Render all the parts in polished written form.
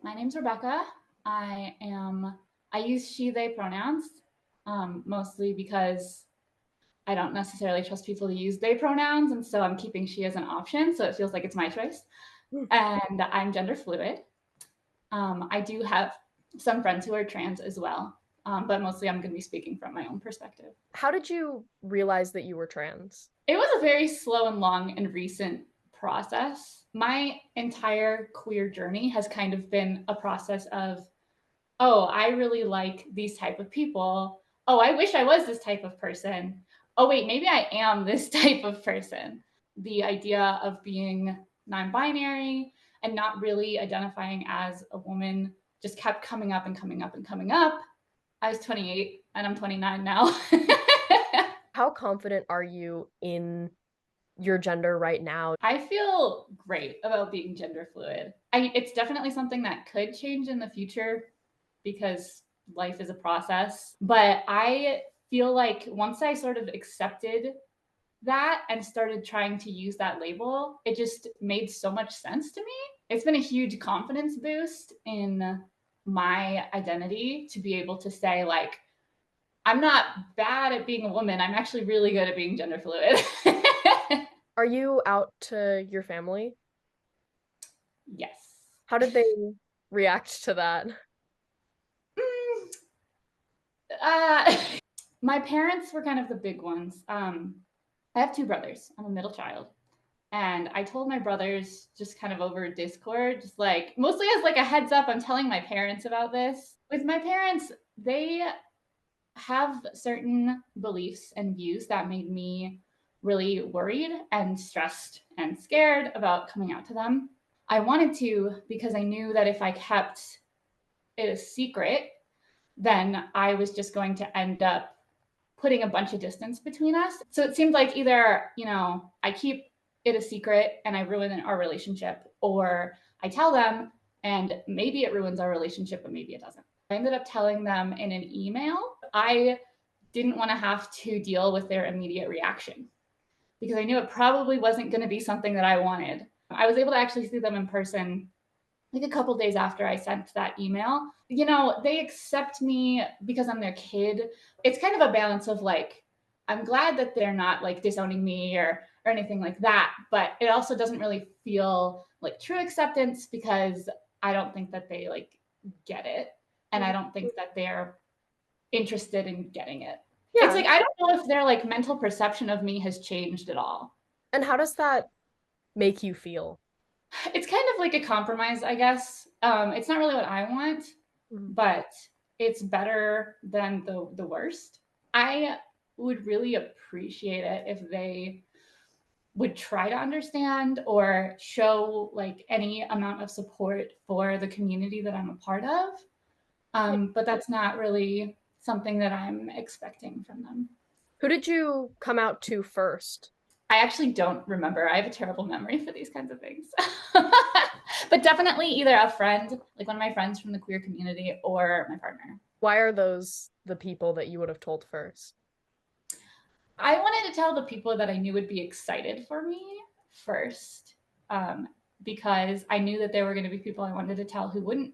My name's Rebecca. I use she, they pronouns, mostly because I don't necessarily trust people to use they pronouns. And so I'm keeping she as an option. So it feels like it's my choice. Hmm. And I'm gender fluid. I do have some friends who are trans as well. But mostly I'm going to be speaking from my own perspective. How did you realize that you were trans? It was a very slow and long and recent process. My entire queer journey has kind of been a process of, oh, I really like these type of people. Oh, I wish I was this type of person. Oh, wait, maybe I am this type of person. The idea of being non binary and not really identifying as a woman just kept coming up and coming up and coming up. I was 28 and I'm 29 now. How confident are you in your gender right now? I feel great about being gender fluid. It's definitely something that could change in the future because life is a process. But I feel like once I sort of accepted that and started trying to use that label, it just made so much sense to me. It's been a huge confidence boost in my identity to be able to say, like, I'm not bad at being a woman. I'm actually really good at being gender fluid. Are you out to your family? Yes. How did they react to that? Mm, uh, my parents were kind of the big ones. I have two brothers. I'm a middle child. And I told my brothers just kind of over Discord, just like mostly as like a heads up, I'm telling my parents about this. With my parents, they have certain beliefs and views that made me really worried and stressed and scared about coming out to them. I wanted to because I knew that if I kept it a secret, then I was just going to end up putting a bunch of distance between us. So it seemed like either, I keep it a secret and I ruin our relationship, or I tell them and maybe it ruins our relationship, but maybe it doesn't. I ended up telling them in an email. I didn't want to have to deal with their immediate reaction because I knew it probably wasn't going to be something that I wanted. I was able to actually see them in person like a couple days after I sent that email. They accept me because I'm their kid. It's kind of a balance of like, I'm glad that they're not like disowning me or anything like that, but it also doesn't really feel like true acceptance because I don't think that they like get it, and I don't think that they're interested in getting it. It's Yeah. like I don't know if their like mental perception of me has changed at all. And how does that make you feel? It's kind of like a compromise, I guess. It's not really what I want, Mhm. but it's better than the worst. I would really appreciate it if they would try to understand or show like any amount of support for the community that I'm a part of. But that's not really something that I'm expecting from them. Who did you come out to first? I actually don't remember. I have a terrible memory for these kinds of things. But definitely either a friend, like one of my friends from the queer community, or my partner. Why are those the people that you would have told first? I wanted to tell the people that I knew would be excited for me first, um, because I knew that there were going to be people I wanted to tell who wouldn't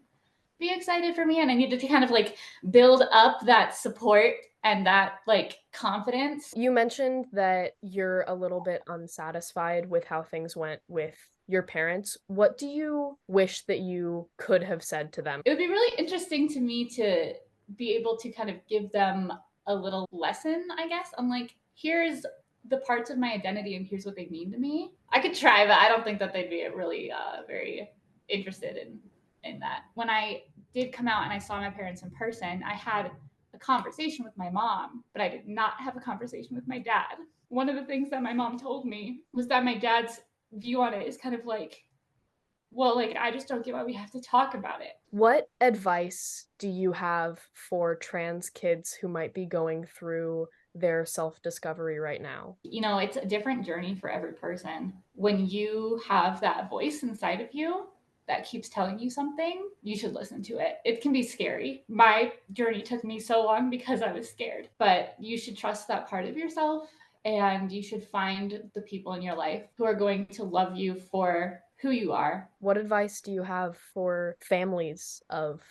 be excited for me. And I needed to kind of like build up that support and that like confidence. You mentioned that you're a little bit unsatisfied with how things went with your parents. What do you wish that you could have said to them? It would be really interesting to me to be able to kind of give them a little lesson, I guess, on like, here's the parts of my identity and here's what they mean to me. I could try, but I don't think that they'd be really very interested in that. When I did come out and I saw my parents in person, I had a conversation with my mom, but I did not have a conversation with my dad. One of the things that my mom told me was that my dad's view on it is kind of like, well, like, I just don't get why we have to talk about it. What advice do you have for trans kids who might be going through their self-discovery right now? It's a different journey for every person. When you have that voice inside of you that keeps telling you something, you should listen to it. It can be scary. My journey took me so long because I was scared, but you should trust that part of yourself, and you should find the people in your life who are going to love you for who you are. What advice do you have for families of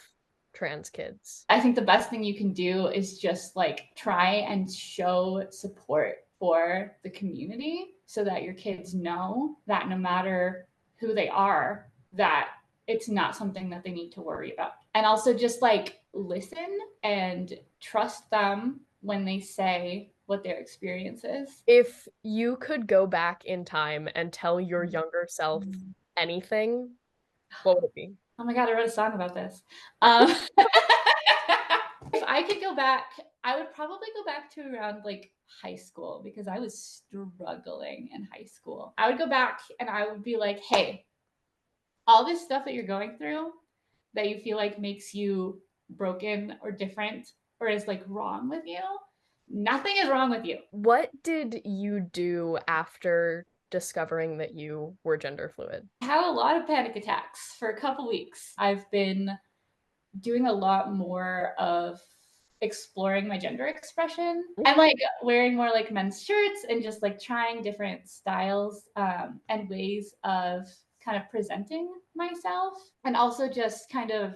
trans kids? I think the best thing you can do is just like try and show support for the community so that your kids know that no matter who they are, that it's not something that they need to worry about. And also just like listen and trust them when they say what their experience is. If you could go back in time and tell your younger self anything, what would it be? Oh my God, I wrote a song about this. If I could go back, I would probably go back to around like high school because I was struggling in high school. I would go back and I would be like, hey, all this stuff that you're going through that you feel like makes you broken or different or is like wrong with you, nothing is wrong with you. What did you do after discovering that you were gender fluid? I had a lot of panic attacks for a couple weeks. I've been doing a lot more of exploring my gender expression and like wearing more like men's shirts and just like trying different styles and ways of kind of presenting myself, and also just kind of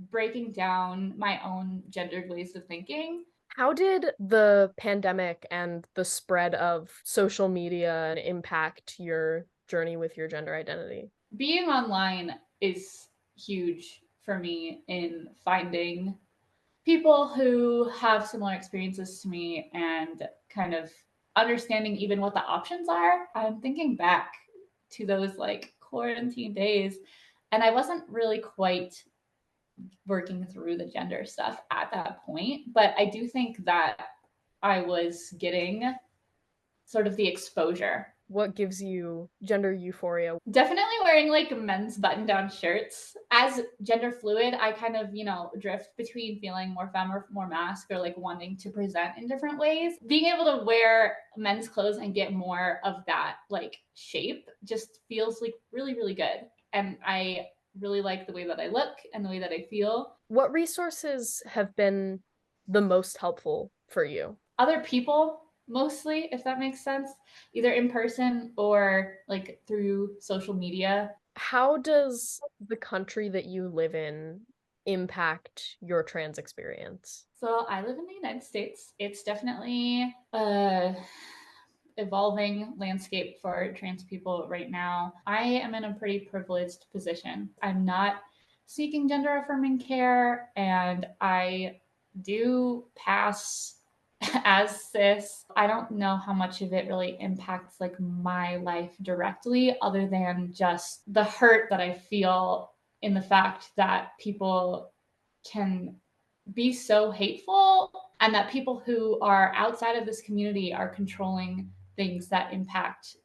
breaking down my own gendered ways of thinking. How did the pandemic and the spread of social media impact your journey with your gender identity? Being online is huge for me in finding people who have similar experiences to me and kind of understanding even what the options are. I'm thinking back to those like quarantine days, and I wasn't really quite working through the gender stuff at that point, but I do think that I was getting sort of the exposure. What gives you gender euphoria? Definitely wearing like men's button down shirts. As gender fluid, I kind of, drift between feeling more femme or more masc or like wanting to present in different ways. Being able to wear men's clothes and get more of that like shape just feels like really, really good. And I really like the way that I look and the way that I feel. What resources have been the most helpful for you? Other people, mostly, if that makes sense, either in person or like through social media. How does the country that you live in impact your trans experience? So I live in the United States. It's definitely evolving landscape for trans people right now. I am in a pretty privileged position. I'm not seeking gender affirming care, and I do pass as cis. I don't know how much of it really impacts like my life directly, other than just the hurt that I feel in the fact that people can be so hateful and that people who are outside of this community are controlling things that impact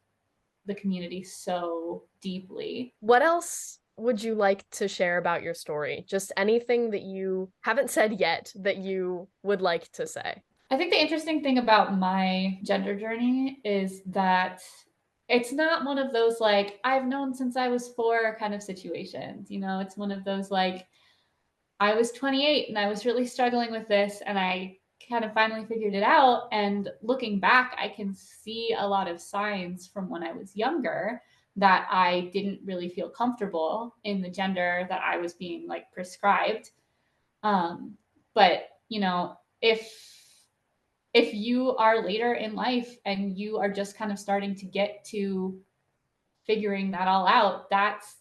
the community so deeply. What else would you like to share about your story? Just anything that you haven't said yet that you would like to say. I think the interesting thing about my gender journey is that it's not one of those like I've known since I was 4 kind of situations. It's one of those like I was 28 and I was really struggling with this and I kind of finally figured it out. And looking back, I can see a lot of signs from when I was younger that I didn't really feel comfortable in the gender that I was being like prescribed. But if you are later in life and you are just kind of starting to get to figuring that all out, that's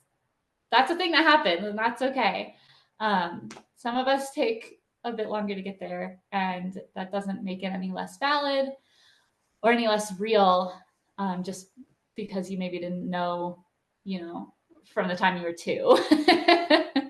a thing that happens, and that's okay. Some of us take a bit longer to get there, and that doesn't make it any less valid or any less real, just because you maybe didn't know, from the time you were 2.